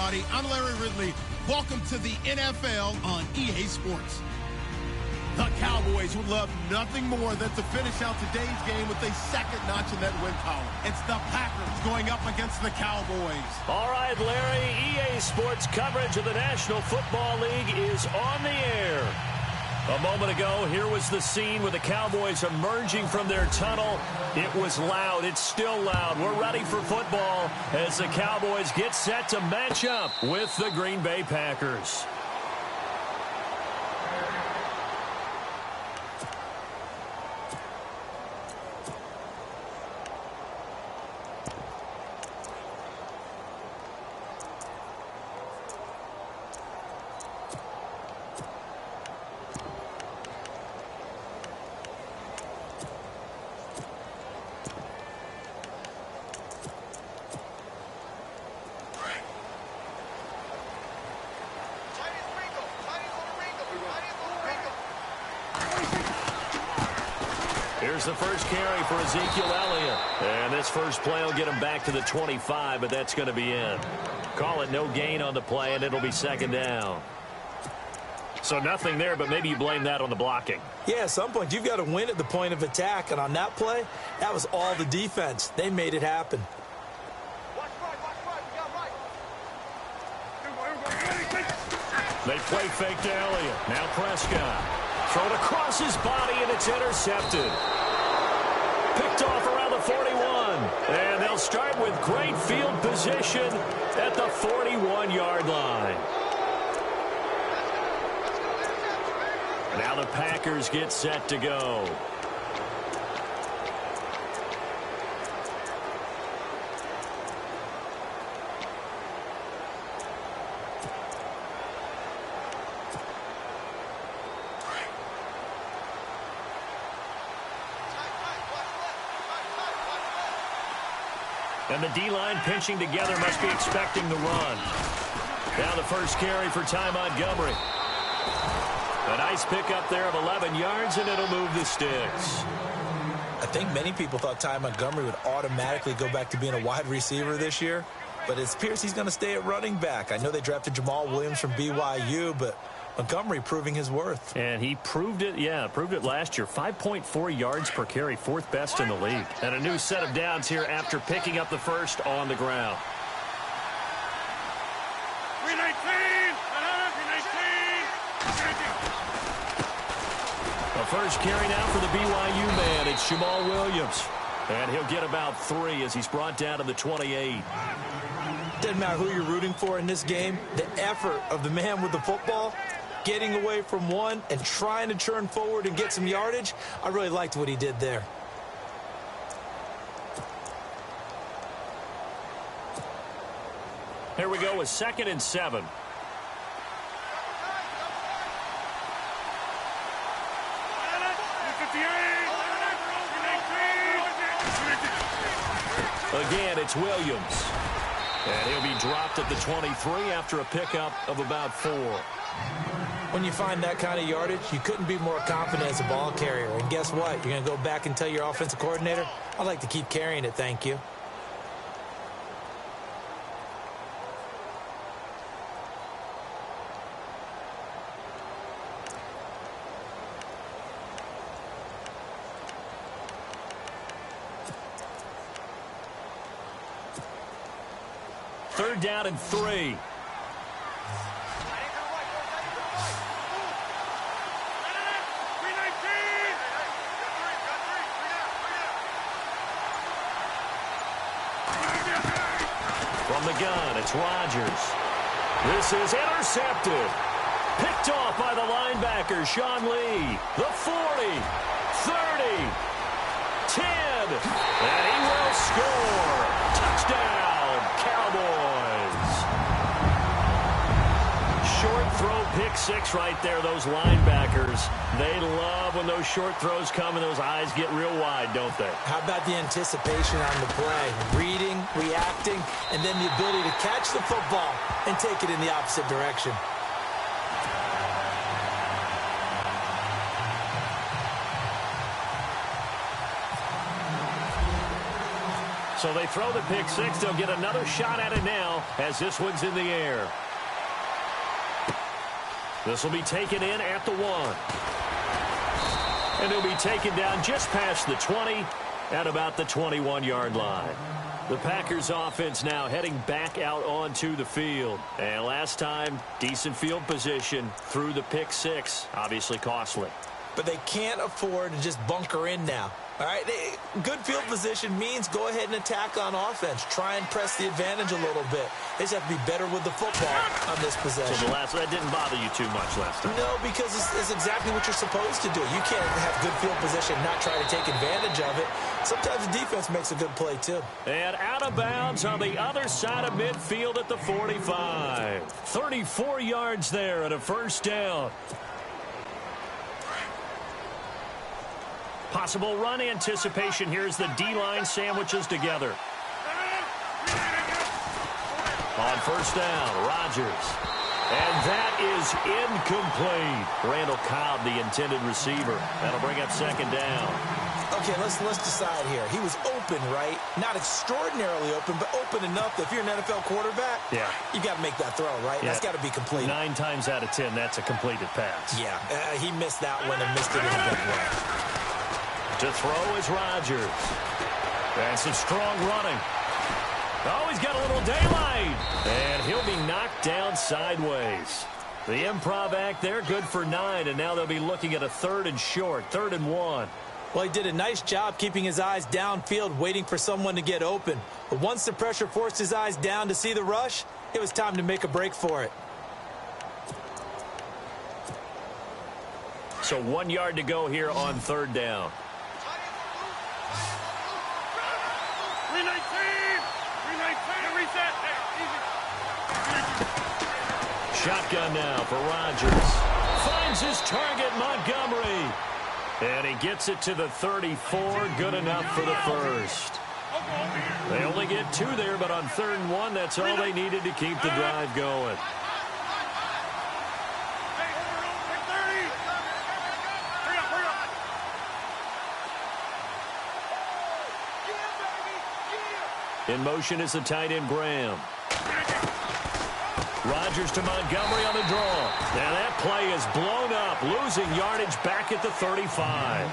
everybody. I'm Larry Ridley. Welcome to the NFL on EA Sports. The Cowboys would love nothing more than to finish out today's game with a second notch in that win column. It's the Packers going up against the Cowboys. All right, Larry, EA Sports coverage of the National Football League is on the air. A moment ago, here was the scene with the Cowboys emerging from their tunnel. It was loud. It's still loud. We're ready for football as the Cowboys get set to match up with the Green Bay Packers. Here's the first carry for Ezekiel Elliott. And this first play will get him back to the 25, but that's going to be in. Call it no gain on the play, and it'll be second down. So nothing there, but maybe you blame that on the blocking. Yeah, at some point, you've got to win at the point of attack. And on that play, that was all the defense. They made it happen. They play fake to Elliott. Now Prescott. Thrown across his body, and it's intercepted. Picked off around the 41. And they'll start with great field position at the 41-yard line. Now the Packers get set to go. And the D-line pinching together must be expecting the run. Now the first carry for Ty Montgomery. A nice pickup there of 11 yards, and it'll move the sticks. I think many people thought Ty Montgomery would automatically go back to being a wide receiver this year, but it appears he's going to stay at running back. I know they drafted Jamal Williams from BYU, but Montgomery proving his worth. And he proved it, proved it last year. 5.4 yards per carry, fourth best in the league. And a new set of downs here after picking up the first on the ground. 319! The first carry now for the BYU man. It's Jamal Williams. And he'll get about 3 as he's brought down to the 28. Doesn't matter who you're rooting for in this game. The effort of the man with the football, getting away from one and trying to churn forward and get some yardage, I really liked what he did there. Here we go with 2nd and 7. Again, it's Williams. And he'll be dropped at the 23 after a pickup of about 4. When you find that kind of yardage, you couldn't be more confident as a ball carrier. And guess what? You're going to go back and tell your offensive coordinator, I'd like to keep carrying it, thank you. Third down and 3. From the gun, it's Rodgers. This is intercepted. Picked off by the linebacker, Sean Lee. The 40, 30, 10. And he will score. Touchdown, Cowboys. Short throw, pick 6 right there. Those linebackers, they love when those short throws come and those eyes get real wide, don't they? How about the anticipation on the play? Reading, reacting, and then the ability to catch the football and take it in the opposite direction. So they throw the pick six. They'll get another shot at it now as this one's in the air. This will be taken in at the 1. And he'll be taken down just past the 20 at about the 21-yard line. The Packers offense now heading back out onto the field. And last time, decent field position through the pick six. Obviously costly. But they can't afford to just bunker in now. All right, good field position means go ahead and attack on offense. Try and press the advantage a little bit. They just have to be better with the football on this possession. So that didn't bother you too much last time? No, because it's exactly what you're supposed to do. You can't have good field position and not try to take advantage of it. Sometimes the defense makes a good play, too. And out of bounds on the other side of midfield at the 45. 34 yards there and a first down. Possible run anticipation here as the D-line sandwiches together. On first down, Rodgers. And that is incomplete. Randall Cobb, the intended receiver. That'll bring up second down. Okay, let's decide here. He was open, right? Not extraordinarily open, but open enough that if you're an NFL quarterback, you got to make that throw, right? Yeah. That's got to be complete. 9 times out of 10, that's a completed pass. Yeah, he missed that one and missed it in a big way. To throw is Rodgers. And some strong running. Oh, he's got a little daylight. And he'll be knocked down sideways. The improv act there, good for 9. And now they'll be looking at a 3rd and short, 3rd and 1. Well, he did a nice job keeping his eyes downfield, waiting for someone to get open. But once the pressure forced his eyes down to see the rush, it was time to make a break for it. So 1 yard to go here on 3rd down. Shotgun now for Rodgers. Finds his target, Montgomery. And he gets it to the 34. Good enough for the first. They only get 2 there, but on 3rd and 1, that's all they needed to keep the drive going. In motion is the tight end, Graham. Rodgers to Montgomery on the draw. Now that play is blown up, losing yardage back at the 35.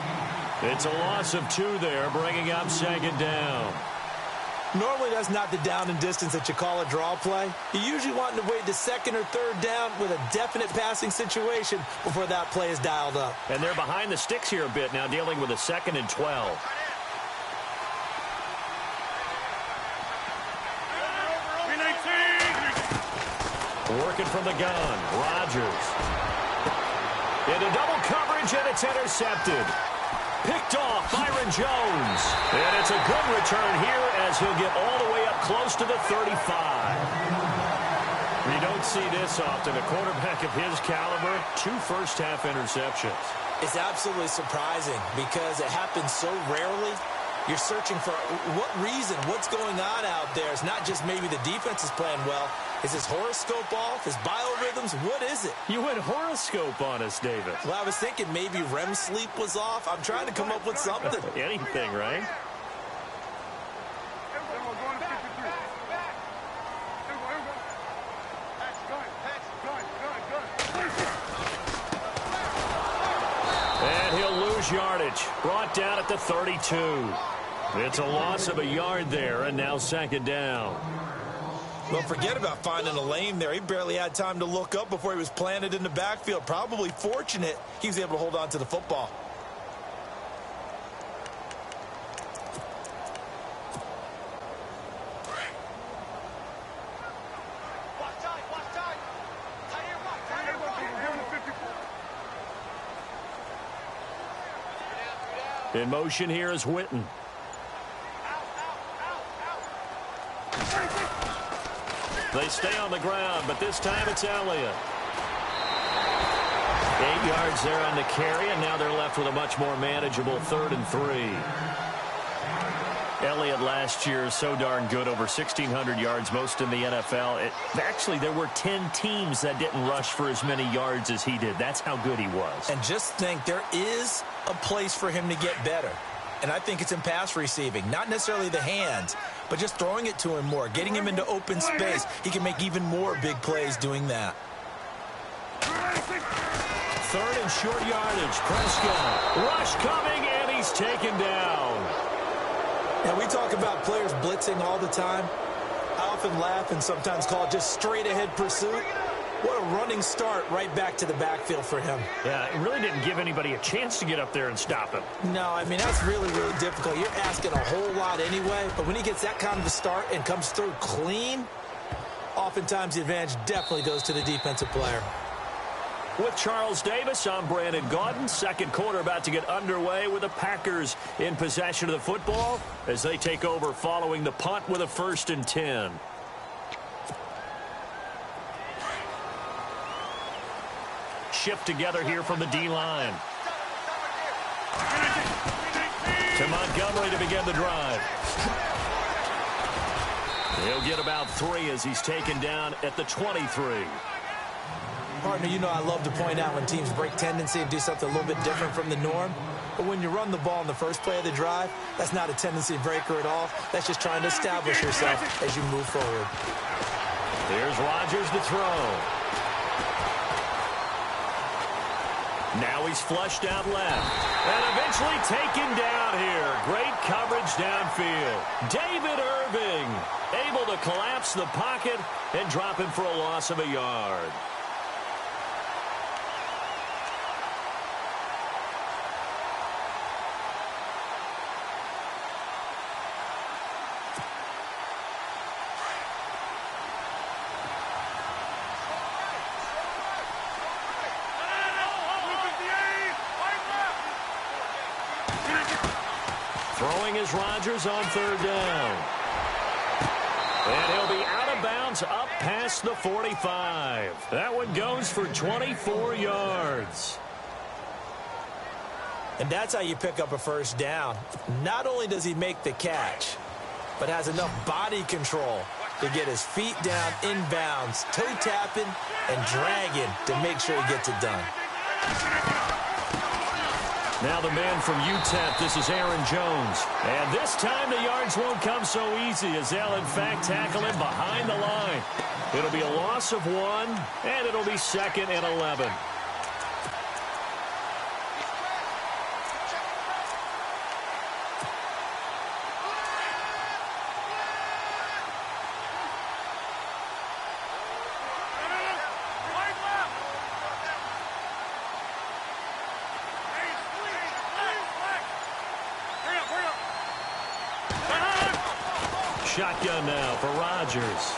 It's a loss of 2 there, bringing up second down. Normally that's not the down and distance that you call a draw play. You usually want to wait to 2nd or 3rd down with a definite passing situation before that play is dialed up. And they're behind the sticks here a bit now, dealing with a 2nd and 12. Working from the gun, Rodgers. Into double coverage, and it's intercepted. Picked off, Byron Jones. And it's a good return here as he'll get all the way up close to the 35. You don't see this often. A quarterback of his caliber, 2 first-half interceptions. It's absolutely surprising because it happens so rarely. You're searching for what reason, what's going on out there. It's not just maybe the defense is playing well. Is his horoscope off? His biorhythms? What is it? You went horoscope on us, David. Well, I was thinking maybe REM sleep was off. I'm trying to come up with something. Anything, right? And he'll lose yardage. Brought down at the 32. It's a loss of a yard there, and now second down. Well, forget about finding a lane there. He barely had time to look up before he was planted in the backfield. Probably fortunate he was able to hold on to the football. In motion here is Witten. They stay on the ground, but this time it's Elliott. 8 yards there on the carry, and now they're left with a much more manageable 3rd and 3. Elliott last year so darn good, over 1,600 yards, most in the NFL. Actually, there were 10 teams that didn't rush for as many yards as he did. That's how good he was. And just think, there is a place for him to get better. And I think it's in pass receiving, not necessarily the hands, but just throwing it to him more, getting him into open space. He can make even more big plays doing that. 3rd and short yardage. Prescott. Rush coming, and he's taken down. Now, we talk about players blitzing all the time. I often laugh and sometimes call it just straight-ahead pursuit. What a running start right back to the backfield for him. Yeah, it really didn't give anybody a chance to get up there and stop him. No, I mean, that's really, really difficult. You're asking a whole lot anyway, but when he gets that kind of a start and comes through clean, oftentimes the advantage definitely goes to the defensive player. With Charles Davis, I'm Brandon Gaudin. Second quarter about to get underway with the Packers in possession of the football as they take over following the punt with a 1st and 10. Shift together here from the D-line. To Montgomery to begin the drive. He'll get about 3 as he's taken down at the 23. Partner, you know I love to point out when teams break tendency and do something a little bit different from the norm. But when you run the ball in the first play of the drive, that's not a tendency breaker at all. That's just trying to establish yourself as you move forward. Here's Rodgers to throw. Now he's flushed out left. And eventually taken down here. Great coverage downfield. David Irving able to collapse the pocket and drop him for a loss of a yard. Throwing is Rodgers on 3rd down. And he'll be out of bounds up past the 45. That one goes for 24 yards. And that's how you pick up a 1st down. Not only does he make the catch, but has enough body control to get his feet down inbounds, toe tapping and dragging to make sure he gets it done. Now the man from UTEP, this is Aaron Jones. And this time the yards won't come so easy as they'll in fact tackle him behind the line. It'll be a loss of 1, and it'll be 2nd and 11. Shotgun now for Rodgers.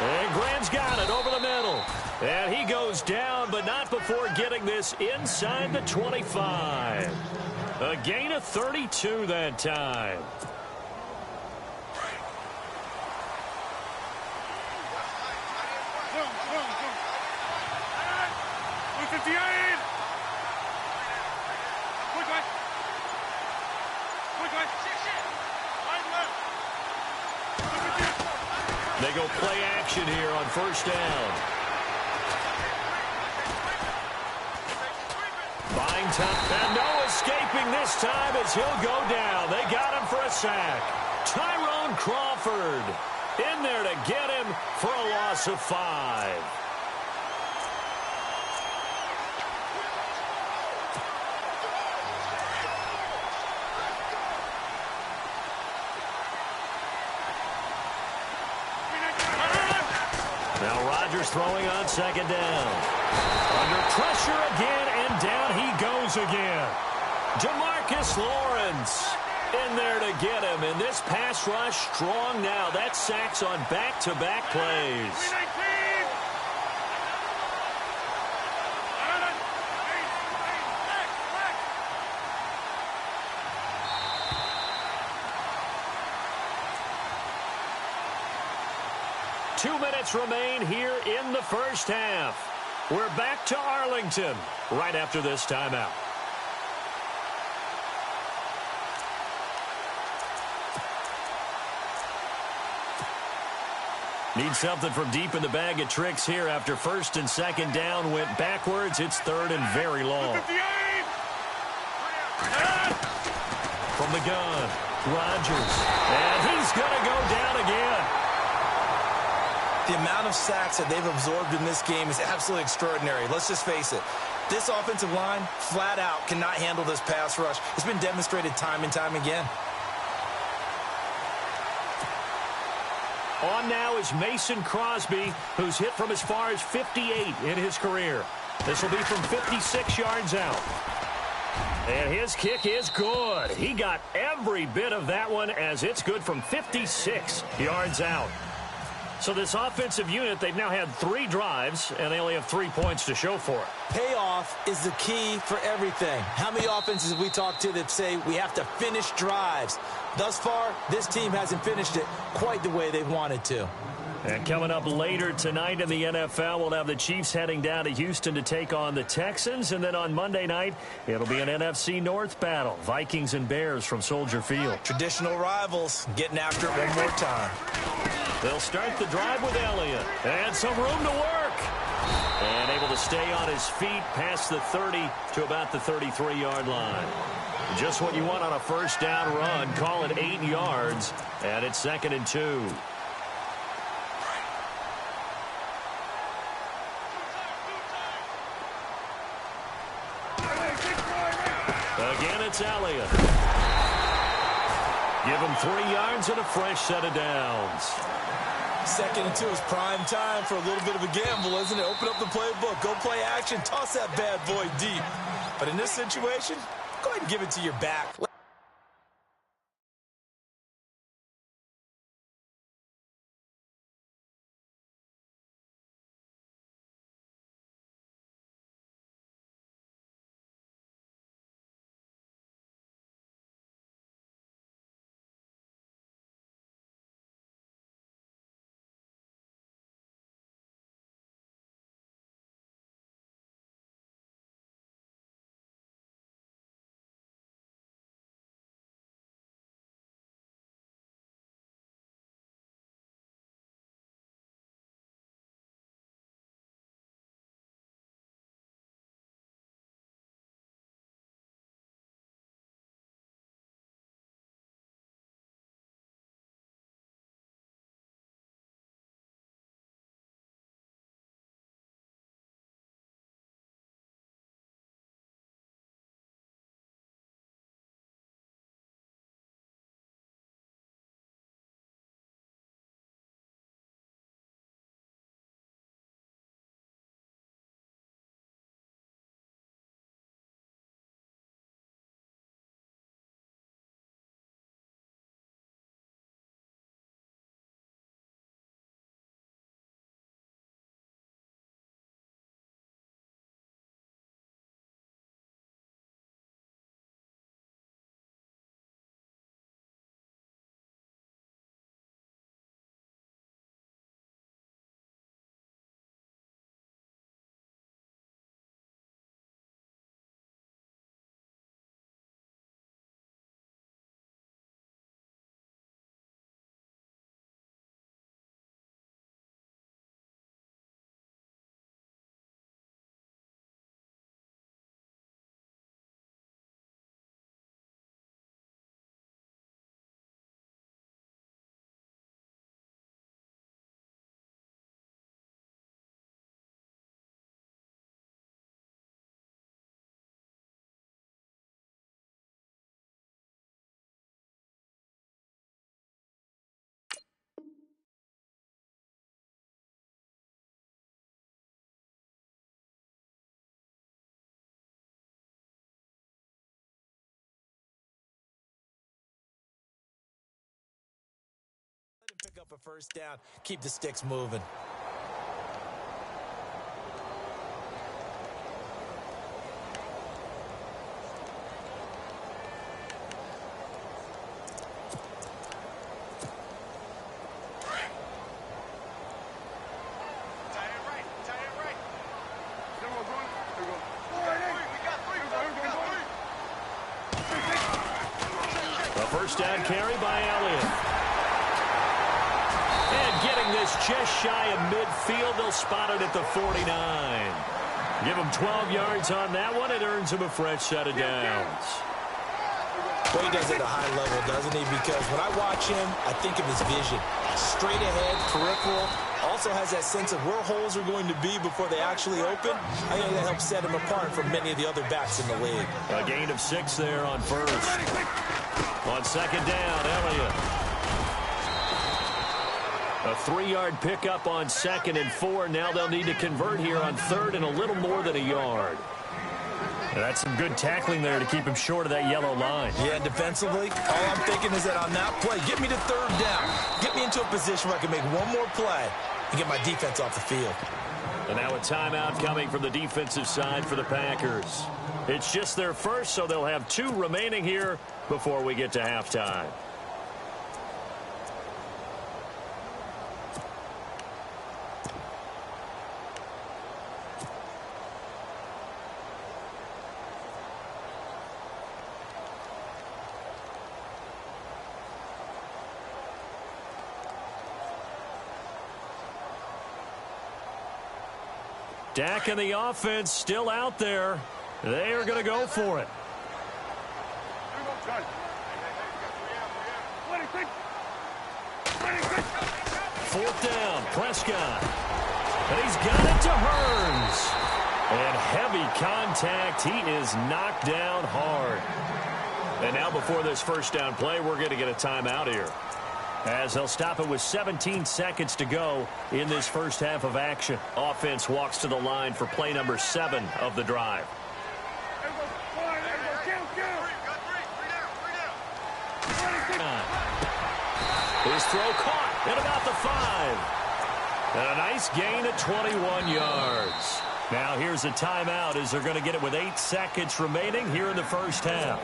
And Graham's got it over the middle. And he goes down, but not before getting this inside the 25. A gain of 32 that time. They go play action here on 1st down. Buying time. And no escaping this time as he'll go down. They got him for a sack. Tyrone Crawford in there to get him for a loss of 5. Now Rodgers throwing on 2nd down. Under pressure again, and down he goes again. DeMarcus Lawrence in there to get him. And this pass rush strong now. That sacks on back-to-back plays. Two minutes remain here in the 1st half. We're back to Arlington right after this timeout. Need something from deep in the bag of tricks here after 1st and 2nd down went backwards. It's 3rd and very long. From the gun. Rodgers. And he's going to go down again. The amount of sacks that they've absorbed in this game is absolutely extraordinary. Let's just face it. This offensive line, flat out, cannot handle this pass rush. It's been demonstrated time and time again. On now is Mason Crosby, who's hit from as far as 58 in his career. This will be from 56 yards out. And his kick is good. He got every bit of that one as it's good from 56 yards out. So this offensive unit, they've now had 3 drives, and they only have 3 points to show for it. Payoff is the key for everything. How many offenses we talk to that say we have to finish drives? Thus far, this team hasn't finished it quite the way they've wanted to. And coming up later tonight in the NFL, we'll have the Chiefs heading down to Houston to take on the Texans. And then on Monday night, it'll be an NFC North battle. Vikings and Bears from Soldier Field. Traditional rivals getting after it one more time. They'll start the drive with Elliott. And some room to work. And able to stay on his feet past the 30 to about the 33-yard line. Just what you want on a first down run. Call it 8 yards. And it's 2nd and 2. Again, it's Elliott. Give him 3 yards and a fresh set of downs. 2nd and 2 is prime time for a little bit of a gamble, isn't it? Open up the playbook, go play action, toss that bad boy deep. But in this situation, go ahead and give it to your back. Pick up a first down. Keep the sticks moving. A first down carry by Elliott. And getting this just shy of midfield, they'll spot it at the 49. Give him 12 yards on that one. It earns him a fresh set of downs. Well, he does it at a high level, doesn't he? Because when I watch him, I think of his vision. Straight ahead, peripheral. Also has that sense of where holes are going to be before they actually open. I think that helps set him apart from many of the other backs in the league. A gain of 6 there on first. On second down, Elliott. A 3-yard pickup on 2nd and 4. Now they'll need to convert here on 3rd and a little more than a yard. And that's some good tackling there to keep him short of that yellow line. Yeah, defensively, all I'm thinking is that on that play, get me to 3rd down. Get me into a position where I can make one more play and get my defense off the field. And now a timeout coming from the defensive side for the Packers. It's just their first, so they'll have 2 remaining here before we get to halftime. Dak and the offense still out there. They are going to go for it. 4th down, Prescott. And he's got it to Hearns. And heavy contact. He is knocked down hard. And now before this first down play, we're going to get a timeout here, as they'll stop it with 17 seconds to go in this first half of action. Offense walks to the line for play number 7 of the drive. His throw caught at about the 5. And a nice gain at 21 yards. Now here's a timeout as they're going to get it with 8 seconds remaining here in the first half.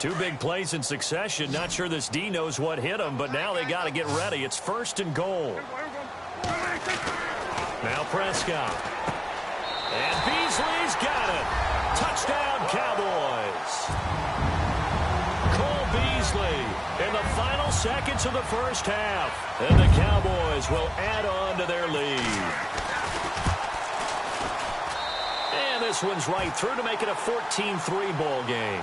Two big plays in succession. Not sure this D knows what hit him, but now they got to get ready. It's 1st and goal. Now Prescott. And Beasley's got it. Touchdown, Cowboys. Cole Beasley in the final seconds of the first half. And the Cowboys will add on to their lead. And this one's right through to make it a 14-3 ball game.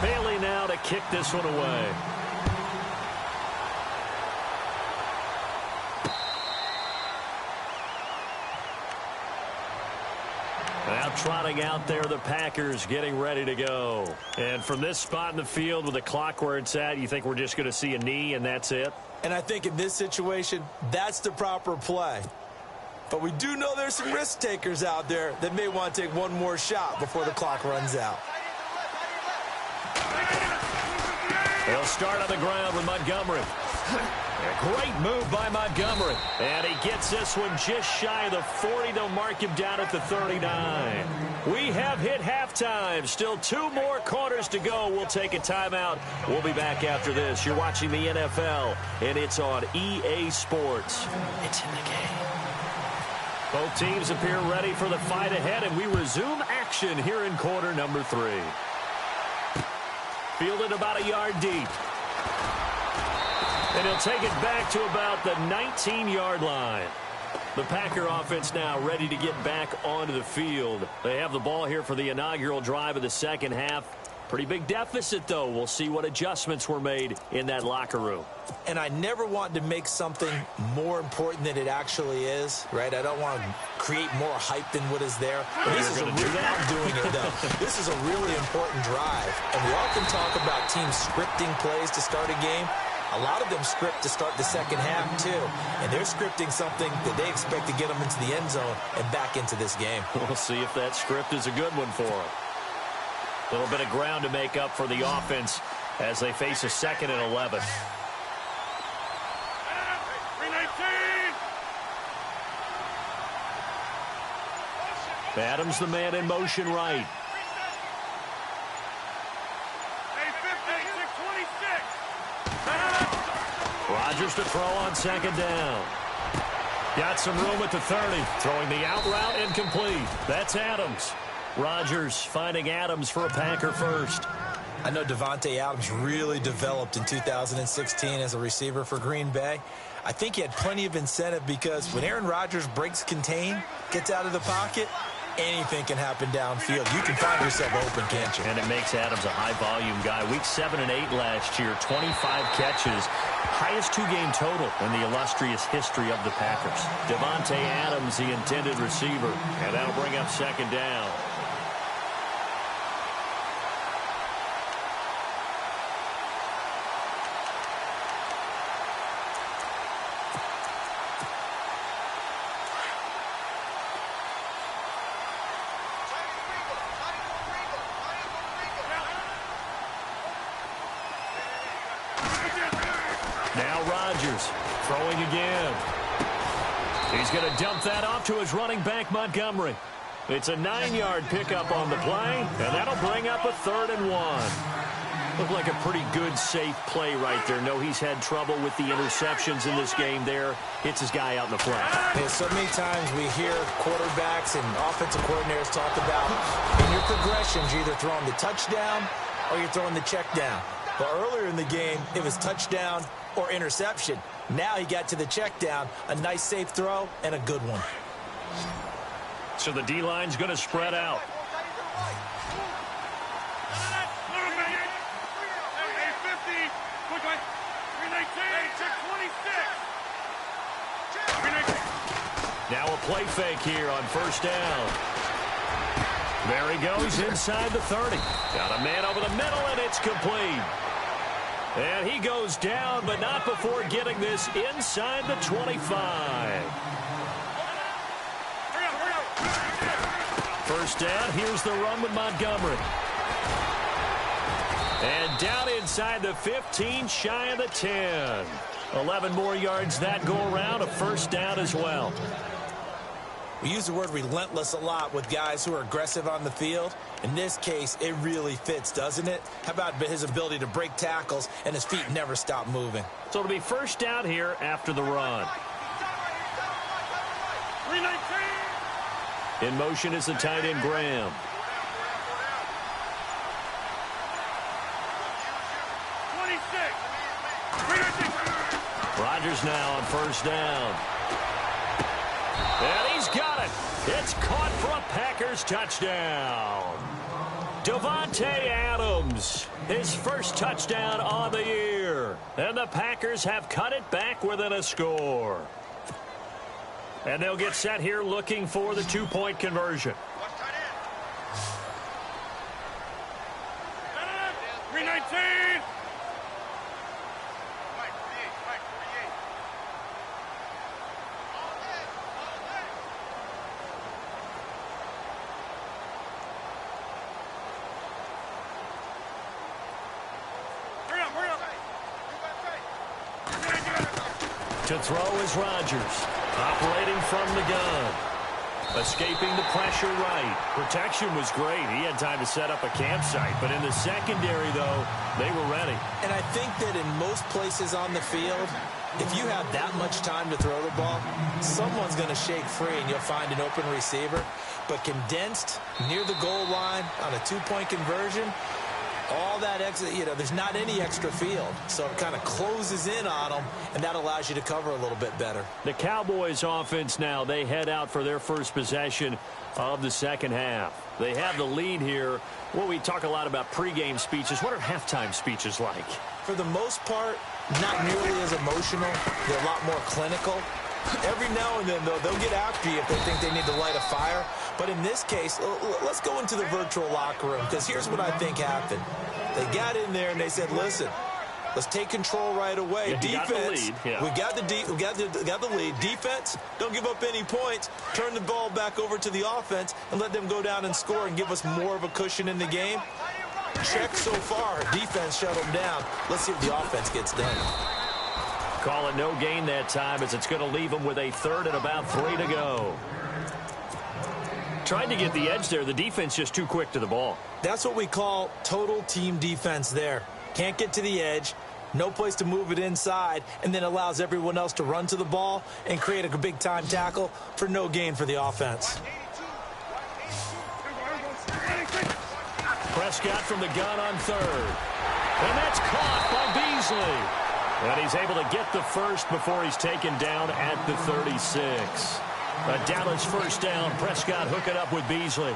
Bailey now to kick this one away. Now trotting out there, the Packers getting ready to go. And from this spot in the field with the clock where it's at, you think we're just going to see a knee and that's it? And I think in this situation, that's the proper play. But we do know there's some risk takers out there that may want to take one more shot before the clock runs out. They'll start on the ground with Montgomery. A great move by Montgomery. And he gets this one just shy of the 40. They'll mark him down at the 39. We have hit halftime. Still 2 more quarters to go. We'll take a timeout. We'll be back after this. You're watching the NFL, and it's on EA Sports. It's in the game. Both teams appear ready for the fight ahead, and we resume action here in quarter number 3. Fielded about a yard deep. And he'll take it back to about the 19-yard line. The Packer offense now ready to get back onto the field. They have the ball here for the inaugural drive of the second half. Pretty big deficit, though. We'll see what adjustments were made in that locker room. And I never want to make something more important than it actually is, right? I don't want to create more hype than what is there. This is I'm doing it, though. This is a really important drive. And we often talk about teams scripting plays to start a game. A lot of them script to start the second half, too. And they're scripting something that they expect to get them into the end zone and back into this game. We'll see if that script is a good one for them. A little bit of ground to make up for the offense as they face a 2nd and 11. Adams, the man in motion right. Rodgers to throw on 2nd down. Got some room at the 30. Throwing the out route incomplete. That's Adams. Rodgers finding Adams for a Packer first. I know Davante Adams really developed in 2016 as a receiver for Green Bay. I think he had plenty of incentive because when Aaron Rodgers breaks contain, gets out of the pocket, anything can happen downfield. You can find yourself open, can't you? And it makes Adams a high-volume guy. Week 7 and 8 last year, 25 catches. Highest two-game total in the illustrious history of the Packers. Davante Adams, the intended receiver. And that'll bring up second down. Now Rodgers throwing again. He's going to dump that off to his running back, Montgomery. It's a 9-yard pickup on the play, and that'll bring up a 3rd and 1. Looked like a pretty good, safe play right there. No, he's had trouble with the interceptions in this game there. Hits his guy out in the flat. Yeah, so many times we hear quarterbacks and offensive coordinators talk about in your progressions, you're either throwing the touchdown or you're throwing the check down. But earlier in the game, it was touchdown or interception. Now he got to the check down, a nice safe throw, and a good one. So the D-line's going to spread out. Now a play fake here on first down. There he goes inside the 30. Got a man over the middle, and it's complete. And he goes down, but not before getting this inside the 25. First down, here's the run with Montgomery. And down inside the 15, shy of the 10. 11 more yards that go around, a first down as well. We use the word relentless a lot with guys who are aggressive on the field. In this case, it really fits, doesn't it? How about his ability to break tackles and his feet never stop moving? So it'll be first down here after the run. In motion is the tight end, Graham. Rodgers now on first down. And he's got it. It's caught for a Packers touchdown. Davante Adams, his first touchdown on the year. And the Packers have cut it back within a score. And they'll get set here looking for the two-point conversion. 319. To throw is Rodgers, operating from the gun. Escaping the pressure right. Protection was great. He had time to set up a campsite. But in the secondary, though, they were ready. And I think that in most places on the field, if you have that much time to throw the ball, someone's going to shake free and you'll find an open receiver. But condensed near the goal line on a two-point conversion, all that extra, there's not any extra field. So it kind of closes in on them, and that allows you to cover a little bit better. The Cowboys offense now, they head out for their first possession of the second half. They have the lead here. Well, we talk a lot about pregame speeches. What are halftime speeches like? For the most part, not nearly as emotional. They're a lot more clinical. Every now and then, though, they'll get after you if they think they need to light a fire. But in this case, let's go into the virtual locker room, because here's what I think happened. They got in there and they said, listen, let's take control right away. Yeah, defense, we got the lead. Defense, don't give up any points. Turn the ball back over to the offense and let them go down and score and give us more of a cushion in the game. Check so far. Defense shut them down. Let's see if the offense gets done. Call it no gain that time, as it's going to leave them with a third and about 3 to go. Tried to get the edge there. The defense just too quick to the ball. That's what we call total team defense there. Can't get to the edge, no place to move it inside, and then allows everyone else to run to the ball and create a big-time tackle for no gain for the offense. Prescott from the gun on third. And that's caught by Beasley. And he's able to get the first before he's taken down at the 36. A Dallas first down. Prescott hooking up with Beasley.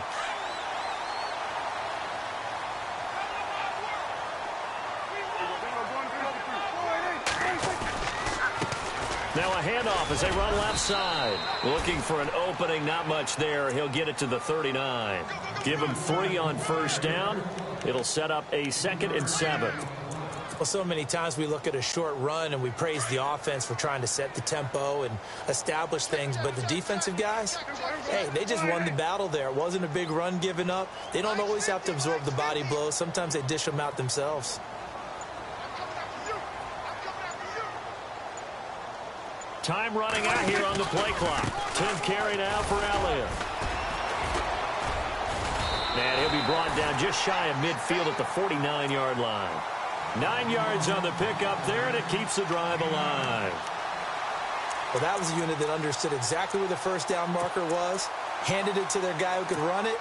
Now a handoff as they run left side. Looking for an opening, not much there. He'll get it to the 39. Give him 3 on first down. It'll set up a 2nd and 7. Well, so many times we look at a short run and we praise the offense for trying to set the tempo and establish things. But the defensive guys, hey, they just won the battle there. It wasn't a big run given up. They don't always have to absorb the body blows. Sometimes they dish them out themselves. Time running out here on the play clock. 10th carry now for Elliott. And he'll be brought down just shy of midfield at the 49-yard line. 9 yards on the pickup there, and it keeps the drive alive. Well, that was a unit that understood exactly where the first down marker was, handed it to their guy who could run it,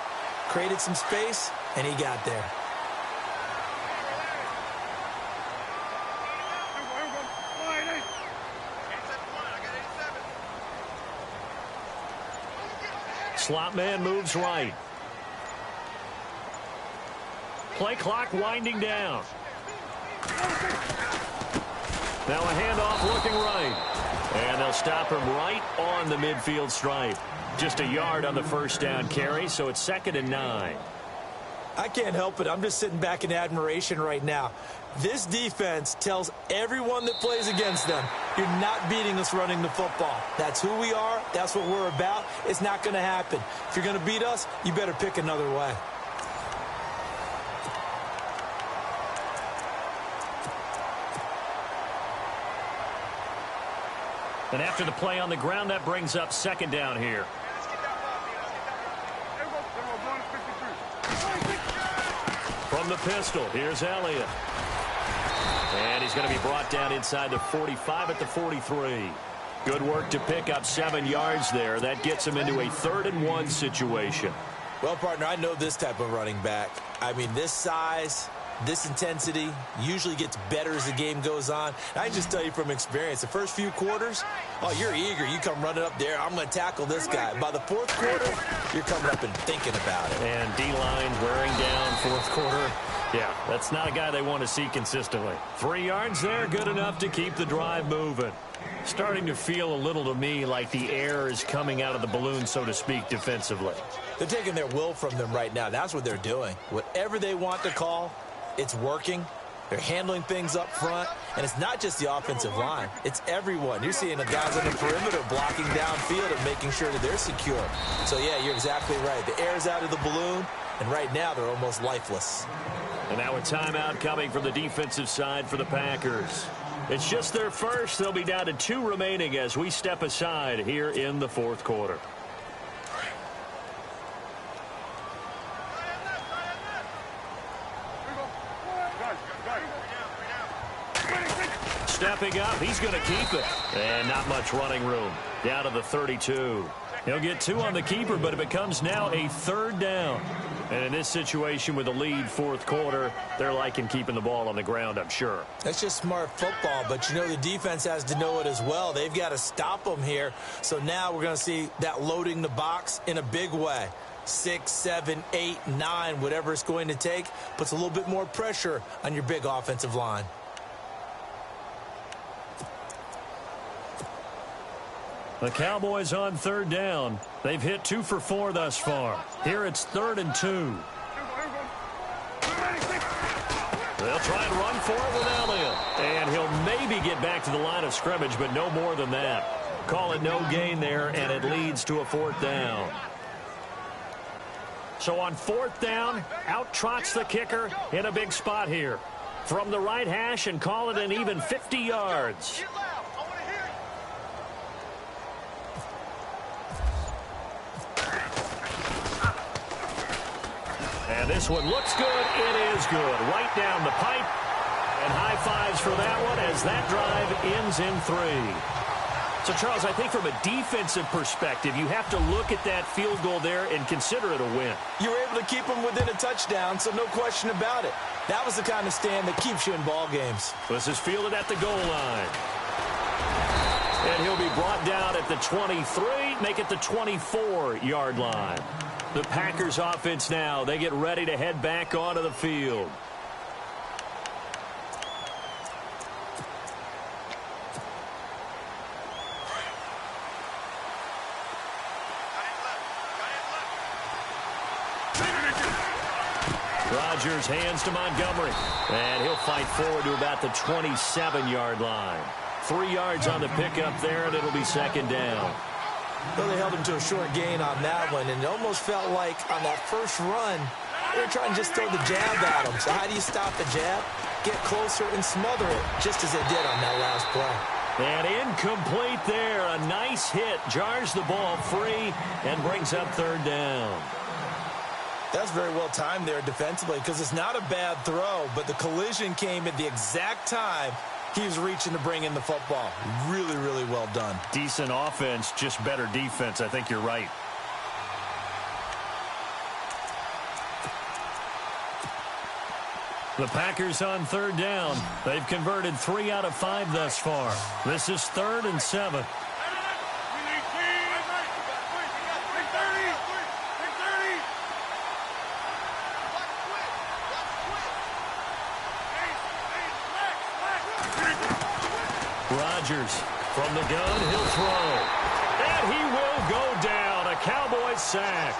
created some space, and he got there. Slot man moves right. Play clock winding down. Now a handoff looking right. And they'll stop him right on the midfield stripe. Just a yard on the first down carry, so it's 2nd and 9. I can't help it. I'm just sitting back in admiration right now. This defense tells everyone that plays against them, you're not beating us running the football. That's who we are. That's what we're about. It's not going to happen. If you're going to beat us, you better pick another way. And after the play on the ground, that brings up 2nd down here. From the pistol, here's Elliott. And he's going to be brought down inside the 45 at the 43. Good work to pick up 7 yards there. That gets him into a 3rd and 1 situation. Well, partner, I know this type of running back. I mean, this size, this intensity usually gets better as the game goes on. And I can just tell you from experience, the first few quarters, oh, you're eager. You come running up there. I'm going to tackle this guy. By the 4th quarter, you're coming up and thinking about it. And D-line wearing down 4th quarter. Yeah, that's not a guy they want to see consistently. 3 yards there, good enough to keep the drive moving. Starting to feel a little to me like the air is coming out of the balloon, so to speak, defensively. They're taking their will from them right now. That's what they're doing. Whatever they want to call, it's working. They're handling things up front. And it's not just the offensive line. It's everyone. You're seeing the guys on the perimeter blocking downfield and making sure that they're secure. So, yeah, you're exactly right. The air's out of the balloon, and right now they're almost lifeless. And now a timeout coming from the defensive side for the Packers. It's just their first. They'll be down to 2 remaining as we step aside here in the 4th quarter. Stepping up, he's going to keep it. And not much running room. Down to the 32. He'll get 2 on the keeper, but it becomes now a 3rd down. And in this situation with a lead 4th quarter, they're liking keeping the ball on the ground, I'm sure. That's just smart football, but you know the defense has to know it as well. They've got to stop them here. So now we're going to see that loading the box in a big way. 6, 7, 8, 9, whatever it's going to take, puts a little bit more pressure on your big offensive line. The Cowboys on 3rd down. They've hit 2 for 4 thus far. Here it's 3rd and 2. They'll try and run for it with Elliott. And he'll maybe get back to the line of scrimmage, but no more than that. Call it no gain there, and it leads to a 4th down. So on 4th down, out trots the kicker in a big spot here. From the right hash and call it an even 50 yards. And this one looks good. It is good. Right down the pipe. And high fives for that one as that drive ends in 3. So, Charles, I think from a defensive perspective, you have to look at that field goal there and consider it a win. You were able to keep them within a touchdown, so no question about it. That was the kind of stand that keeps you in ball games. This is fielded at the goal line. And he'll be brought down at the 23, make it the 24-yard line. The Packers offense now, they get ready to head back onto the field. Rodgers hands to Montgomery. And he'll fight forward to about the 27-yard line. 3 yards on the pickup there, and it'll be second down. Well, they held him to a short gain on that one, and it almost felt like on that first run, they were trying to just throw the jab at him. So how do you stop the jab? Get closer and smother it, just as they did on that last play. And incomplete there. A nice hit. Jars the ball free and brings up third down. That's very well timed there defensively because it's not a bad throw, but the collision came at the exact time he was reaching to bring in the football. Really, really well done. Decent offense, just better defense. I think you're right. The Packers on third down. They've converted 3 out of 5 thus far. This is 3rd and 7. Rodgers from the gun, he'll throw. And he will go down. A Cowboys sack.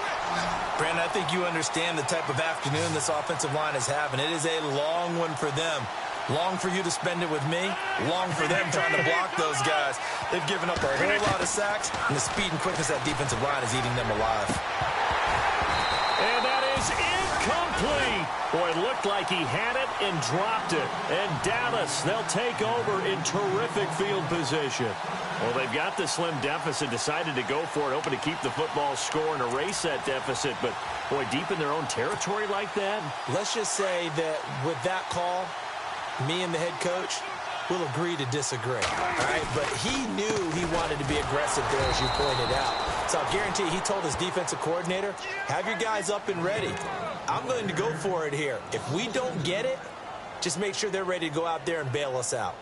Brandon, I think you understand the type of afternoon this offensive line is having. It is a long one for them. Long for you to spend it with me. Long for them trying to block those guys. They've given up a whole lot of sacks, and the speed and quickness of that defensive line is eating them alive. And that is incomplete. Boy, it looked like he had it and dropped it. And Dallas, they'll take over in terrific field position. Well, they've got the slim deficit, decided to go for it, hoping to keep the football score and erase that deficit. But, boy, deep in their own territory like that. Let's just say that with that call, me and the head coach will agree to disagree. All right, but he knew he wanted to be aggressive there, as you pointed out. So I'll guarantee he told his defensive coordinator, have your guys up and ready. I'm going to go for it here. If we don't get it, just make sure they're ready to go out there and bail us out.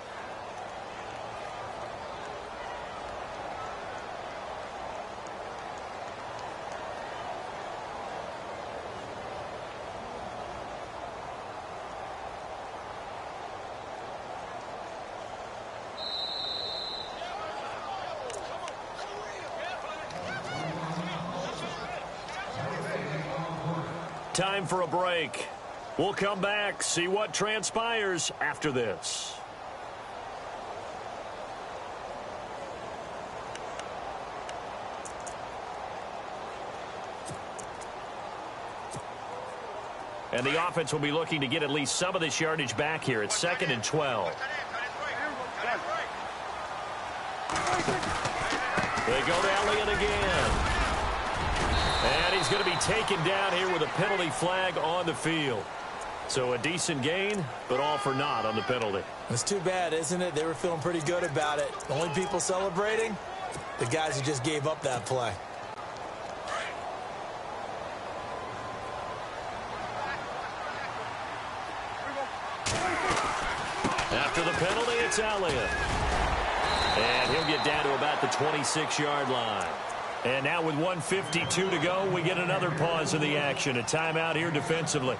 Time for a break. We'll come back, see what transpires after this. And the offense will be looking to get at least some of this yardage back here. It's 2nd and 12. They go to Elliott again. And he's going to be taken down here with a penalty flag on the field. So a decent gain, but all for naught on the penalty. It's too bad, isn't it? They were feeling pretty good about it. The only people celebrating, the guys who just gave up that play. After the penalty, it's Elliott. And he'll get down to about the 26-yard line. And now with 1:52 to go, we get another pause in the action. A timeout here defensively.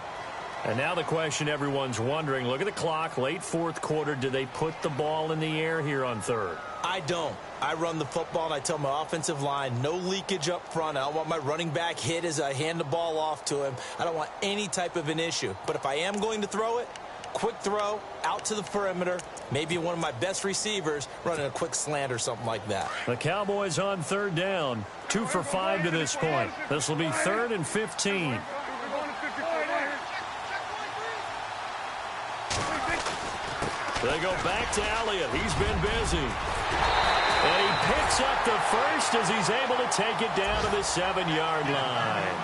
And now the question everyone's wondering, look at the clock, late 4th quarter. Do they put the ball in the air here on 3rd? I don't. I run the football, and I tell my offensive line, no leakage up front. I don't want my running back hit as I hand the ball off to him. I don't want any type of an issue. But if I am going to throw it, quick throw, out to the perimeter, maybe one of my best receivers running a quick slant or something like that. The Cowboys on 3rd down, 2 for 5 to this point. This will be 3rd and 15. They go back to Elliott. He's been busy. And he picks up the first as he's able to take it down to the 7-yard line.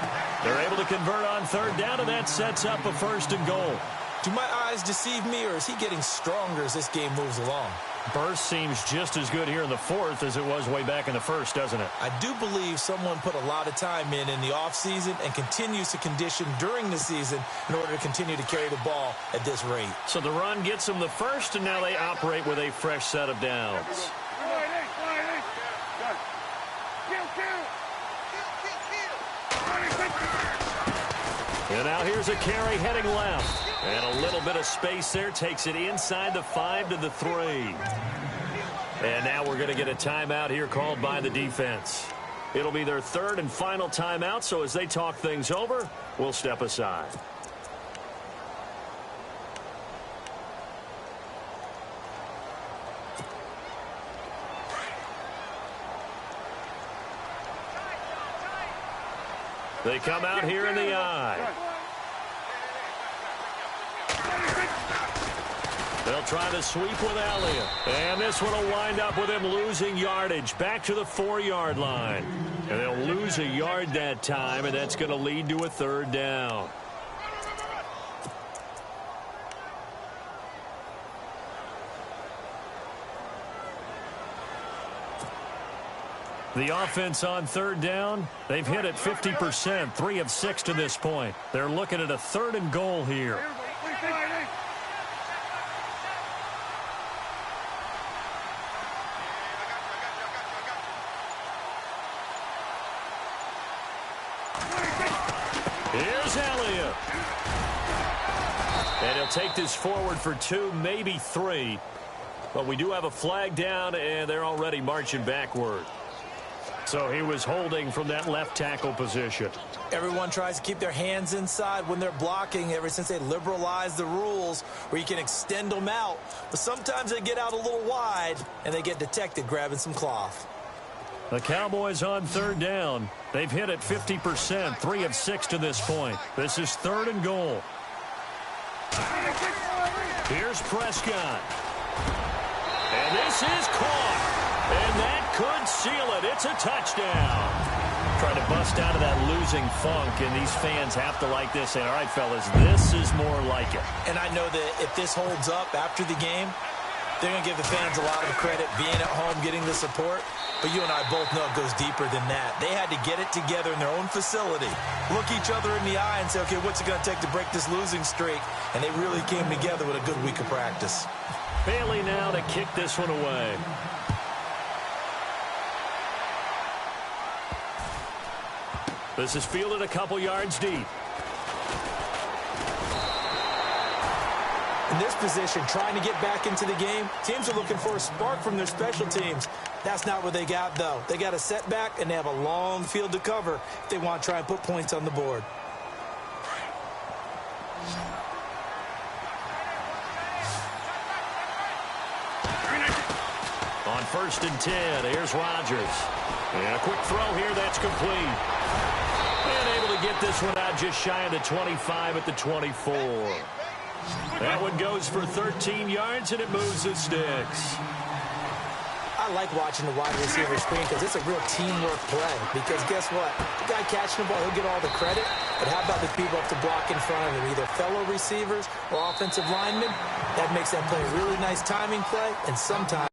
They're able to convert on 3rd down, and that sets up a 1st and goal. Do my eyes deceive me, or is he getting stronger as this game moves along? Burst seems just as good here in the fourth as it was way back in the first, doesn't it? I do believe someone put a lot of time in the offseason and continues to condition during the season in order to continue to carry the ball at this rate. So the run gets them the first, and now they operate with a fresh set of downs. And now here's a carry heading left. And a little bit of space there takes it inside the 5 to the 3. And now we're going to get a timeout here called by the defense. It'll be their third and final timeout, so as they talk things over, we'll step aside. They come out here in the eye. They'll try to sweep with Elliott. And this one will wind up with him losing yardage back to the 4-yard line. And they'll lose a yard that time, and that's going to lead to a third down. The offense on third down, they've hit it 50%, 3 of 6 to this point. They're looking at a 3rd and goal here. Here's Elliott. And he'll take this forward for 2, maybe 3. But we do have a flag down, and they're already marching backward. So he was holding from that left tackle position. Everyone tries to keep their hands inside when they're blocking ever since they liberalized the rules where you can extend them out. But sometimes they get out a little wide, and they get detected grabbing some cloth. The Cowboys on third down. They've hit it 50%, 3 of 6 to this point. This is 3rd and goal. Here's Prescott. And this is caught. And that could seal it. It's a touchdown. Trying to bust out of that losing funk, and these fans have to like this. Saying, all right, fellas, this is more like it. And I know that if this holds up after the game, they're going to give the fans a lot of credit being at home, getting the support. But you and I both know it goes deeper than that. They had to get it together in their own facility, look each other in the eye and say, okay, what's it going to take to break this losing streak? And they really came together with a good week of practice. Bailey now to kick this one away. This is fielded a couple yards deep. In this position, trying to get back into the game, teams are looking for a spark from their special teams. That's not what they got, though. They got a setback, and they have a long field to cover if they want to try and put points on the board. On 1st and 10, here's Rodgers. And a quick throw here, that's complete. And able to get this one out just shy of the 25 at the 24. That one goes for 13 yards, and it moves the sticks. I like watching the wide receiver screen because it's a real teamwork play. Because guess what? The guy catching the ball, he'll get all the credit. But how about the people up to block in front of him, either fellow receivers or offensive linemen? That makes that play a really nice timing play, and sometimes